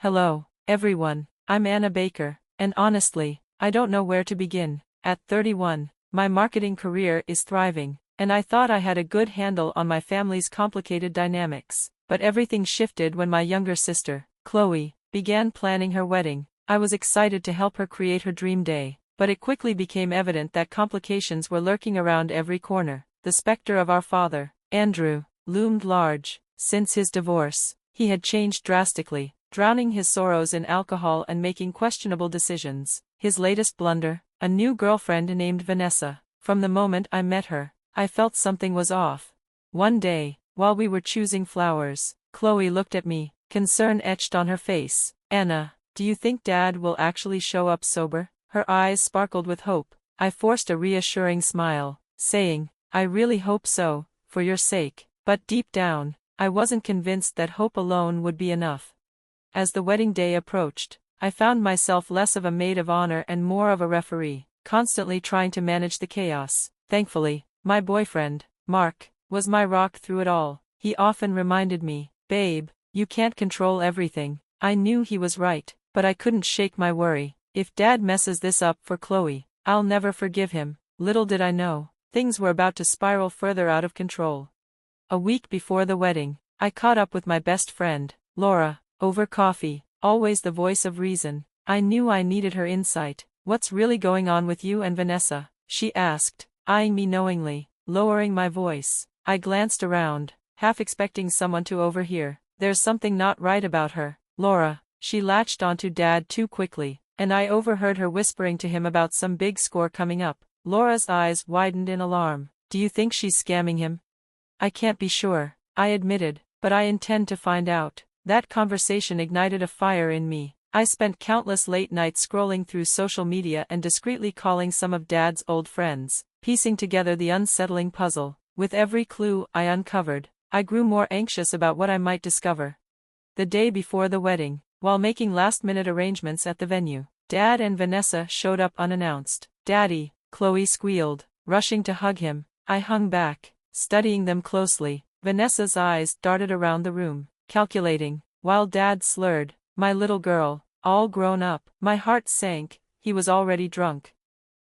Hello, everyone. I'm Anna Baker, and honestly, I don't know where to begin. At 31, my marketing career is thriving, and I thought I had a good handle on my family's complicated dynamics. But everything shifted when my younger sister, Chloe, began planning her wedding. I was excited to help her create her dream day, but it quickly became evident that complications were lurking around every corner. The specter of our father, Andrew, loomed large. Since his divorce, he had changed drastically, drowning his sorrows in alcohol and making questionable decisions. His latest blunder, a new girlfriend named Vanessa. From the moment I met her, I felt something was off. One day, while we were choosing flowers, Chloe looked at me, concern etched on her face. "Anna, do you think Dad will actually show up sober?" Her eyes sparkled with hope. I forced a reassuring smile, saying, "I really hope so, for your sake." But deep down, I wasn't convinced that hope alone would be enough. As the wedding day approached, I found myself less of a maid of honor and more of a referee, constantly trying to manage the chaos. Thankfully, my boyfriend, Mark, was my rock through it all. He often reminded me, "Babe, you can't control everything." I knew he was right, but I couldn't shake my worry. If Dad messes this up for Chloe, I'll never forgive him. Little did I know, things were about to spiral further out of control. A week before the wedding, I caught up with my best friend, Laura, over coffee, always the voice of reason. I knew I needed her insight. "What's really going on with you and Vanessa?" she asked, eyeing me knowingly. Lowering my voice, I glanced around, half expecting someone to overhear. "There's something not right about her, Laura." She latched onto Dad too quickly, and I overheard her whispering to him about some big score coming up. Laura's eyes widened in alarm. "Do you think she's scamming him?" "I can't be sure," I admitted, "but I intend to find out." That conversation ignited a fire in me. I spent countless late nights scrolling through social media and discreetly calling some of Dad's old friends, piecing together the unsettling puzzle. With every clue I uncovered, I grew more anxious about what I might discover. The day before the wedding, while making last-minute arrangements at the venue, Dad and Vanessa showed up unannounced. "Daddy," Chloe squealed, rushing to hug him. I hung back, studying them closely. Vanessa's eyes darted around the room, calculating, while Dad slurred, "My little girl, all grown up." My heart sank. He was already drunk.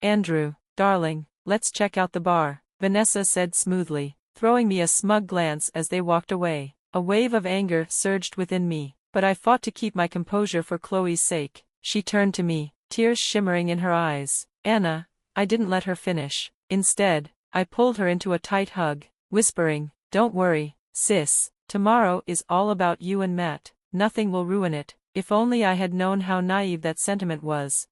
"Andrew, darling, let's check out the bar," Vanessa said smoothly, throwing me a smug glance as they walked away. A wave of anger surged within me, but I fought to keep my composure for Chloe's sake. She turned to me, tears shimmering in her eyes. "Anna," I didn't let her finish. Instead, I pulled her into a tight hug, whispering, "Don't worry, sis, tomorrow is all about you and Matt. Nothing will ruin it." If only I had known how naive that sentiment was.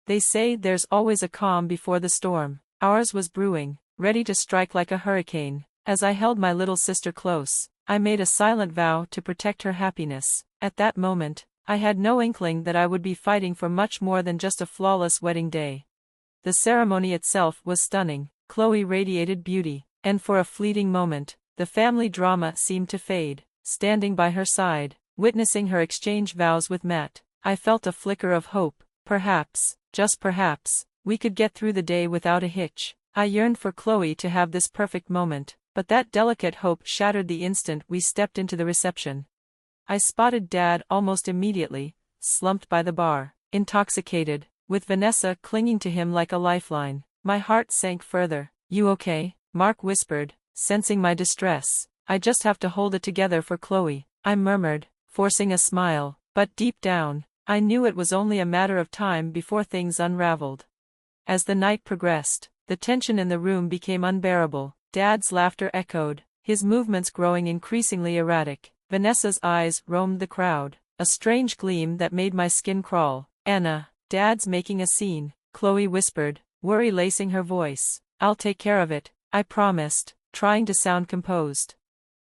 They say there's always a calm before the storm. Ours was brewing, ready to strike like a hurricane. As I held my little sister close, I made a silent vow to protect her happiness. At that moment, I had no inkling that I would be fighting for much more than just a flawless wedding day. The ceremony itself was stunning. Chloe radiated beauty, and for a fleeting moment, the family drama seemed to fade. Standing by her side, witnessing her exchange vows with Matt, I felt a flicker of hope. Perhaps, just perhaps, we could get through the day without a hitch. I yearned for Chloe to have this perfect moment, but that delicate hope shattered the instant we stepped into the reception. I spotted Dad almost immediately, slumped by the bar, intoxicated, with Vanessa clinging to him like a lifeline. My heart sank further. "You okay?" Mark whispered, sensing my distress. "I just have to hold it together for Chloe," I murmured, forcing a smile, but deep down, I knew it was only a matter of time before things unraveled. As the night progressed, the tension in the room became unbearable. Dad's laughter echoed, his movements growing increasingly erratic. Vanessa's eyes roamed the crowd, a strange gleam that made my skin crawl. "Anna, Dad's making a scene," Chloe whispered, worry lacing her voice. "I'll take care of it," I promised, trying to sound composed.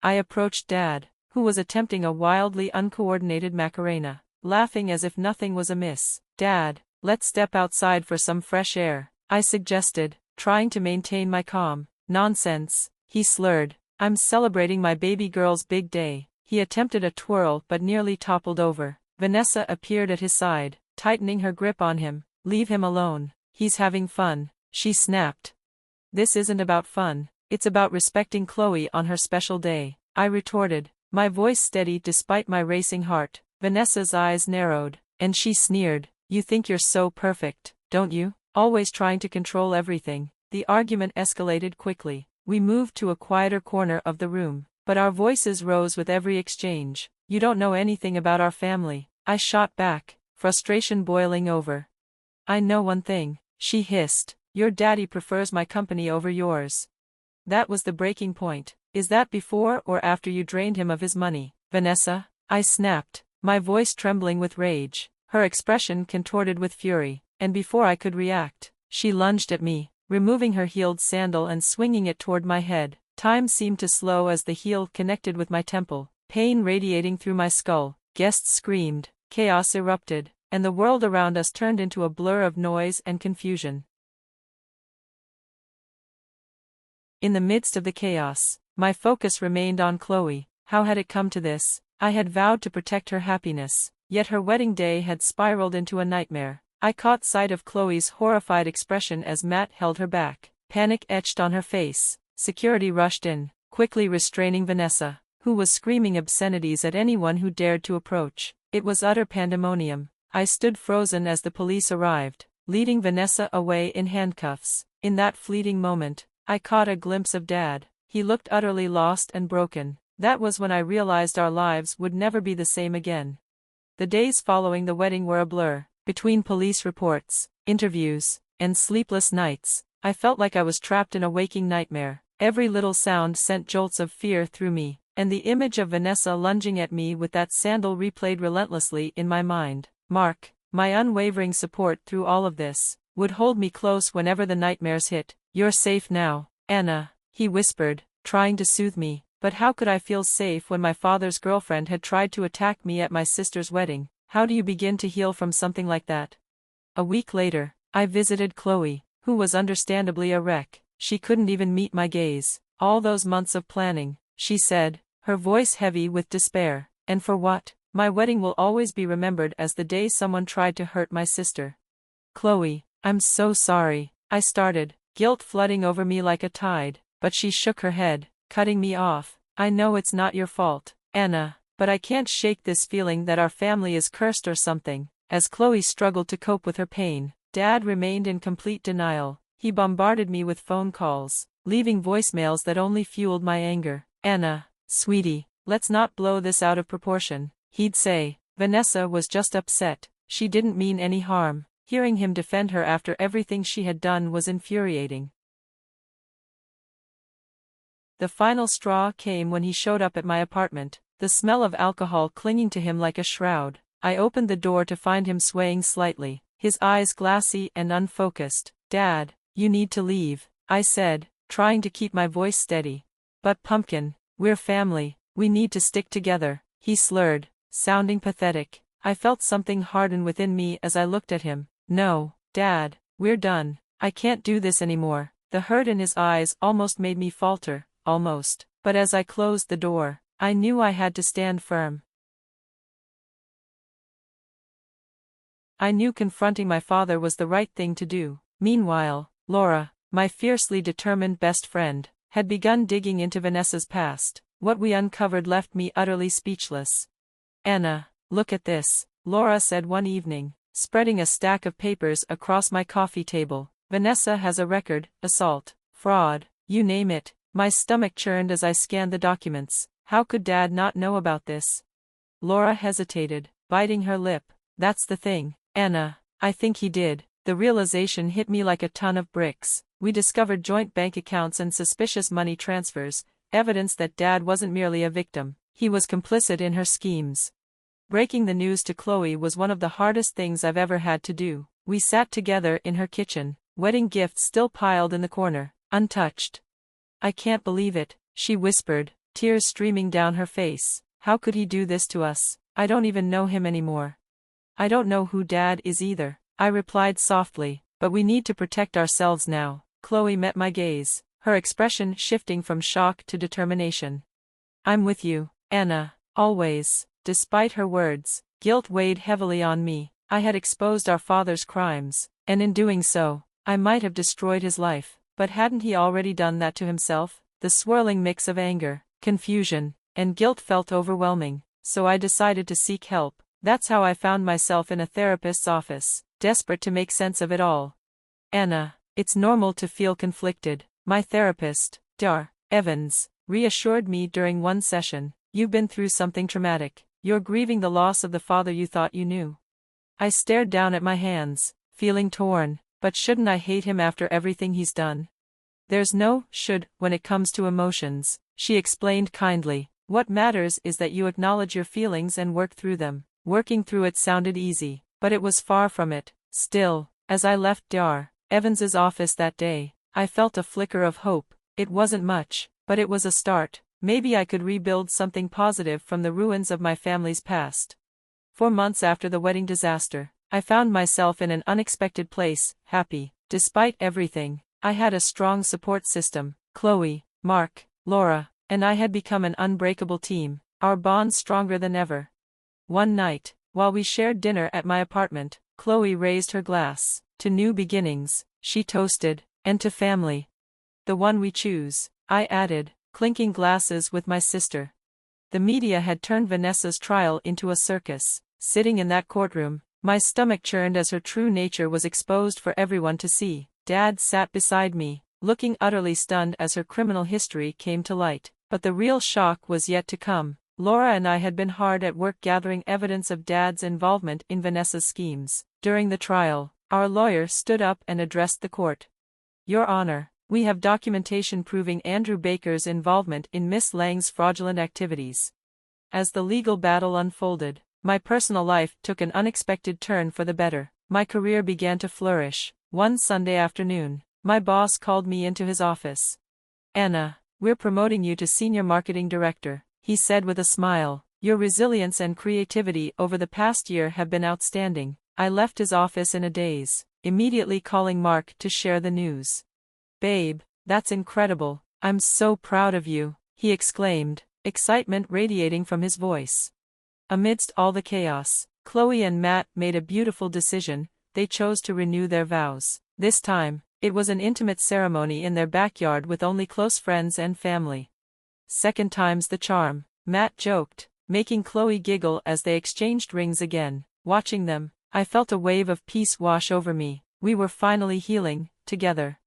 I approached Dad, who was attempting a wildly uncoordinated Macarena, laughing as if nothing was amiss. "Dad, let's step outside for some fresh air," I suggested, trying to maintain my calm. "Nonsense," he slurred. "I'm celebrating my baby girl's big day." He attempted a twirl but nearly toppled over. Vanessa appeared at his side, tightening her grip on him. "Leave him alone. He's having fun," she snapped. "This isn't about fun, it's about respecting Chloe on her special day," I retorted, my voice steady despite my racing heart. Vanessa's eyes narrowed, and she sneered. You think you're so perfect, don't you? Always trying to control everything. The argument escalated quickly. We moved to a quieter corner of the room, but our voices rose with every exchange. You don't know anything about our family, I shot back, frustration boiling over. I know one thing, she hissed. Your daddy prefers my company over yours. That was the breaking point. Is that before or after you drained him of his money, Vanessa? I snapped, my voice trembling with rage, her expression contorted with fury, and before I could react, she lunged at me, removing her heeled sandal and swinging it toward my head. Time seemed to slow as the heel connected with my temple, pain radiating through my skull. Guests screamed, chaos erupted, and the world around us turned into a blur of noise and confusion. In the midst of the chaos, my focus remained on Chloe. How had it come to this? I had vowed to protect her happiness, yet her wedding day had spiraled into a nightmare. I caught sight of Chloe's horrified expression as Matt held her back, panic etched on her face. Security rushed in, quickly restraining Vanessa, who was screaming obscenities at anyone who dared to approach. It was utter pandemonium. I stood frozen as the police arrived, leading Vanessa away in handcuffs. In that fleeting moment, I caught a glimpse of Dad. He looked utterly lost and broken. That was when I realized our lives would never be the same again. The days following the wedding were a blur. Between police reports, interviews, and sleepless nights, I felt like I was trapped in a waking nightmare. Every little sound sent jolts of fear through me, and the image of Vanessa lunging at me with that sandal replayed relentlessly in my mind. Mark, my unwavering support through all of this, would hold me close whenever the nightmares hit. You're safe now, Anna, he whispered, trying to soothe me. But how could I feel safe when my father's girlfriend had tried to attack me at my sister's wedding? How do you begin to heal from something like that? A week later, I visited Chloe, who was understandably a wreck. She couldn't even meet my gaze. All those months of planning, she said, her voice heavy with despair. And for what? My wedding will always be remembered as the day someone tried to hurt my sister. Chloe, I'm so sorry, I started, guilt flooding over me like a tide, but she shook her head, cutting me off. I know it's not your fault, Anna, but I can't shake this feeling that our family is cursed or something. As Chloe struggled to cope with her pain, Dad remained in complete denial. He bombarded me with phone calls, leaving voicemails that only fueled my anger. Anna, sweetie, let's not blow this out of proportion, he'd say. Vanessa was just upset, she didn't mean any harm. Hearing him defend her after everything she had done was infuriating. The final straw came when he showed up at my apartment, the smell of alcohol clinging to him like a shroud. I opened the door to find him swaying slightly, his eyes glassy and unfocused. Dad, you need to leave, I said, trying to keep my voice steady. But Pumpkin, we're family, we need to stick together, he slurred, sounding pathetic. I felt something harden within me as I looked at him. No, Dad, we're done, I can't do this anymore. The hurt in his eyes almost made me falter, almost, but as I closed the door, I knew I had to stand firm. I knew confronting my father was the right thing to do. Meanwhile, Laura, my fiercely determined best friend, had begun digging into Vanessa's past. What we uncovered left me utterly speechless. Anna, look at this, Laura said one evening, spreading a stack of papers across my coffee table. Vanessa has a record, assault, fraud, you name it. My stomach churned as I scanned the documents. How could Dad not know about this? Laura hesitated, biting her lip. That's the thing, Anna, I think he did. The realization hit me like a ton of bricks. We discovered joint bank accounts and suspicious money transfers, evidence that Dad wasn't merely a victim, he was complicit in her schemes. Breaking the news to Chloe was one of the hardest things I've ever had to do. We sat together in her kitchen, wedding gifts still piled in the corner, untouched. I can't believe it, she whispered, tears streaming down her face. How could he do this to us? I don't even know him anymore. I don't know who Dad is either, I replied softly, but we need to protect ourselves now. Chloe met my gaze, her expression shifting from shock to determination. I'm with you, Anna, always. Despite her words, guilt weighed heavily on me. I had exposed our father's crimes, and in doing so, I might have destroyed his life. But hadn't he already done that to himself? The swirling mix of anger, confusion, and guilt felt overwhelming, so I decided to seek help. That's how I found myself in a therapist's office, desperate to make sense of it all. Anna, it's normal to feel conflicted. My therapist, Dr. Evans, reassured me during one session. You've been through something traumatic. You're grieving the loss of the father you thought you knew. I stared down at my hands, feeling torn, but shouldn't I hate him after everything he's done? There's no should when it comes to emotions, she explained kindly. What matters is that you acknowledge your feelings and work through them. Working through it sounded easy, but it was far from it. Still, as I left Dr. Evans's office that day, I felt a flicker of hope. It wasn't much, but it was a start. Maybe I could rebuild something positive from the ruins of my family's past. 4 months after the wedding disaster, I found myself in an unexpected place, happy. Despite everything, I had a strong support system. Chloe, Mark, Laura, and I had become an unbreakable team, our bond stronger than ever. One night, while we shared dinner at my apartment, Chloe raised her glass. To new beginnings, she toasted, and to family. The one we choose, I added, clinking glasses with my sister. The media had turned Vanessa's trial into a circus. Sitting in that courtroom, my stomach churned as her true nature was exposed for everyone to see. Dad sat beside me, looking utterly stunned as her criminal history came to light. But the real shock was yet to come. Laura and I had been hard at work gathering evidence of Dad's involvement in Vanessa's schemes. During the trial, our lawyer stood up and addressed the court. Your Honor, we have documentation proving Andrew Baker's involvement in Miss Lang's fraudulent activities. As the legal battle unfolded, my personal life took an unexpected turn for the better. My career began to flourish. One Sunday afternoon, my boss called me into his office. Anna, we're promoting you to Senior Marketing Director, he said with a smile. Your resilience and creativity over the past year have been outstanding. I left his office in a daze, immediately calling Mark to share the news. Babe, that's incredible. I'm so proud of you, he exclaimed, excitement radiating from his voice. Amidst all the chaos, Chloe and Matt made a beautiful decision. They chose to renew their vows. This time, it was an intimate ceremony in their backyard with only close friends and family. Second time's the charm, Matt joked, making Chloe giggle as they exchanged rings again. Watching them, I felt a wave of peace wash over me. We were finally healing, together.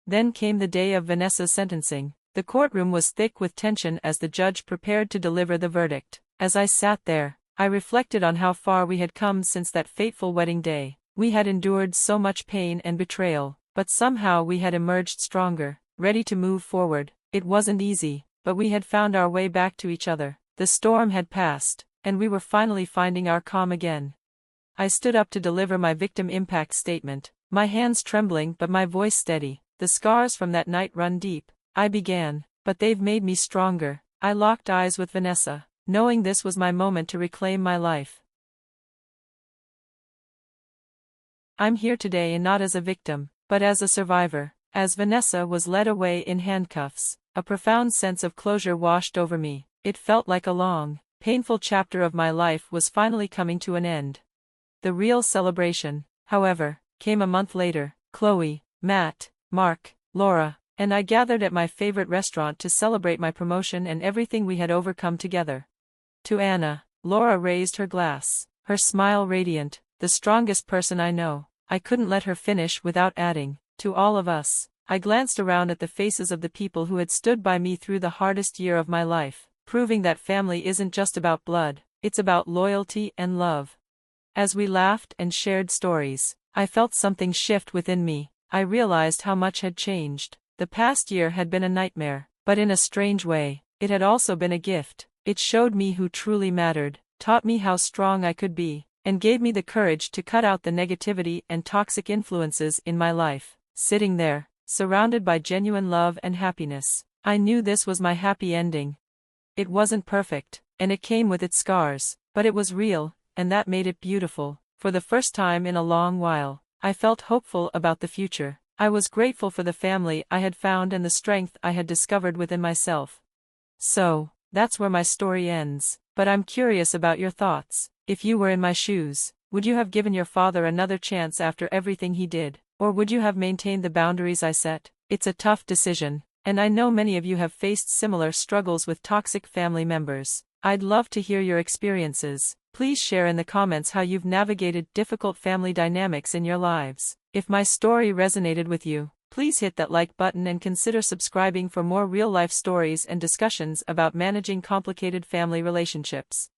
Then came the day of Vanessa's sentencing. The courtroom was thick with tension as the judge prepared to deliver the verdict. As I sat there, I reflected on how far we had come since that fateful wedding day. We had endured so much pain and betrayal, but somehow we had emerged stronger, ready to move forward. It wasn't easy, but we had found our way back to each other. The storm had passed, and we were finally finding our calm again. I stood up to deliver my victim impact statement, my hands trembling but my voice steady. The scars from that night run deep. I began, but they've made me stronger. I locked eyes with Vanessa, knowing this was my moment to reclaim my life. I'm here today not as a victim, but as a survivor. As Vanessa was led away in handcuffs, a profound sense of closure washed over me. It felt like a long, painful chapter of my life was finally coming to an end. The real celebration, however, came a month later. Chloe, Matt, Mark, Laura, and I gathered at my favorite restaurant to celebrate my promotion and everything we had overcome together. To Anna, Laura raised her glass, her smile radiant. The strongest person I know. I couldn't let her finish without adding, to all of us. I glanced around at the faces of the people who had stood by me through the hardest year of my life, proving that family isn't just about blood, it's about loyalty and love. As we laughed and shared stories, I felt something shift within me. I realized how much had changed. The past year had been a nightmare, but in a strange way, it had also been a gift. It showed me who truly mattered, taught me how strong I could be, and gave me the courage to cut out the negativity and toxic influences in my life. Sitting there, surrounded by genuine love and happiness, I knew this was my happy ending. It wasn't perfect, and it came with its scars, but it was real, and that made it beautiful. For the first time in a long while, I felt hopeful about the future. I was grateful for the family I had found and the strength I had discovered within myself. So, that's where my story ends, but I'm curious about your thoughts. If you were in my shoes, would you have given your father another chance after everything he did, or would you have maintained the boundaries I set? It's a tough decision, and I know many of you have faced similar struggles with toxic family members. I'd love to hear your experiences. Please share in the comments how you've navigated difficult family dynamics in your lives. If my story resonated with you, please hit that like button and consider subscribing for more real-life stories and discussions about managing complicated family relationships.